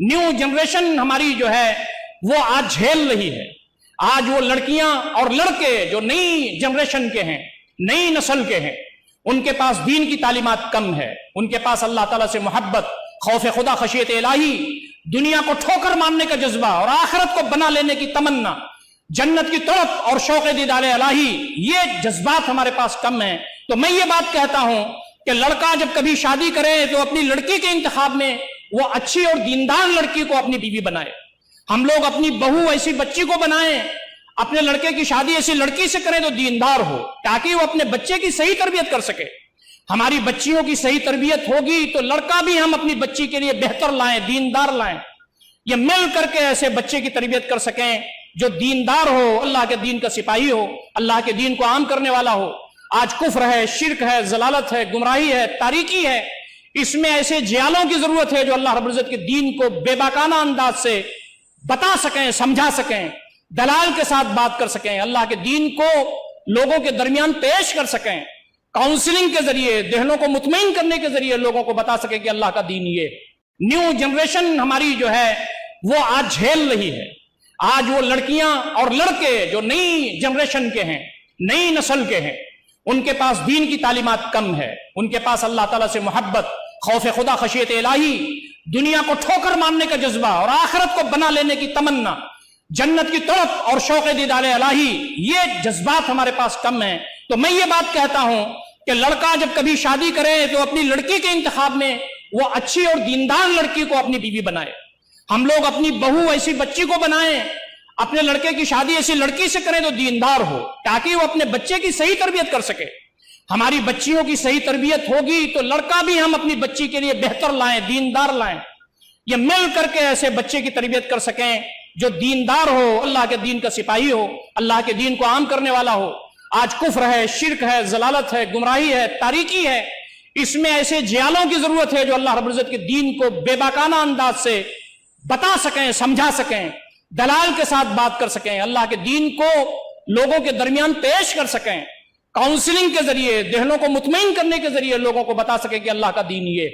New generation हमारी जो है वो आज झेल रही है। आज वो लड़कियां और लड़के जो नई जनरेशन के हैं, नई नस्ल के हैं, उनके पास दीन की तालीमात कम है। उनके पास अल्लाह ताला से मोहब्बत, खौफ खुदा, खशियत इलाही, दुनिया को ठोकर मारने का जज्बा और आखिरत को बना लेने की तमन्ना, जन्नत की तड़प और शौक़ दीदार इलाही, ये जज्बात हमारे पास कम है। तो मैं ये बात कहता हूं कि लड़का जब कभी शादी करे तो अपनी लड़की के इंतखाब में वो अच्छी और दीनदार लड़की को अपनी बीवी बनाए। हम लोग अपनी बहू ऐसी बच्ची को बनाएं, अपने लड़के की शादी ऐसी लड़की से करें तो दीनदार हो, ताकि वो अपने बच्चे की सही तरबियत कर सके। हमारी बच्चियों की सही तरबियत होगी तो लड़का भी हम अपनी बच्ची के लिए बेहतर लाएं, दीनदार लाएं। ये मिल करके ऐसे बच्चे की तरबियत कर सकें जो दीनदार हो, अल्लाह के दीन का सिपाही हो, अल्लाह के दीन को आम करने वाला हो। आज कुफ्र है, शिर्क है, जलालत है, गुमराही है, तारीकी है, इसमें ऐसे जियालों की जरूरत है जो अल्लाह रब्बुल इज्जत के दीन को बेबाकाना अंदाज से बता सकें, समझा सकें, दलाल के साथ बात कर सकें, अल्लाह के दीन को लोगों के दरमियान पेश कर सकें, काउंसलिंग के जरिए, दिलों को मुतमईन करने के जरिए लोगों को बता सकें कि अल्लाह का दीन ये। न्यू जनरेशन हमारी जो है वो आज झेल रही है। आज वो लड़कियां और लड़के जो नई जनरेशन के हैं, नई नस्ल के हैं, उनके पास दीन की तालीमात कम है। उनके पास अल्लाह ताला से मोहब्बत, खौफ खुदा, खशियत इलाही, दुनिया को ठोकर मारने का जज्बा और आखिरत को बना लेने की तमन्ना, जन्नत की तड़प और शौक़ दीदार इलाही, ये जज्बात हमारे पास कम है। तो मैं ये बात कहता हूं कि लड़का जब कभी शादी करे तो अपनी लड़की के इंतखाब में वो अच्छी और दीनदार लड़की को अपनी बीवी बनाए। हम लोग अपनी बहू ऐसी बच्ची को बनाएं, अपने लड़के की शादी ऐसी लड़की से करें तो दीनदार हो, ताकि वो अपने बच्चे की सही तरबियत कर सके। हमारी बच्चियों की सही तरबियत होगी तो लड़का भी हम अपनी बच्ची के लिए बेहतर लाएं, दीनदार लाएं। ये मिल करके ऐसे बच्चे की तरबियत कर सकें जो दीनदार हो, अल्लाह के दीन का सिपाही हो, अल्लाह के दीन को आम करने वाला हो। आज कुफ्र है, शिर्क है, जलालत है, गुमराही है, तारीकी है, इसमें ऐसे जियालों की जरूरत है जो अल्लाह रब्बुल इज्जत के दीन को बेबाकाना अंदाज से बता सकें, समझा सकें, दलाल के साथ बात कर सकें, अल्लाह के दीन को लोगों के दरमियान पेश कर सकें, काउंसलिंग के जरिए, दिलों को मुतमईन करने के जरिए लोगों को बता सकें कि अल्लाह का दीन ये।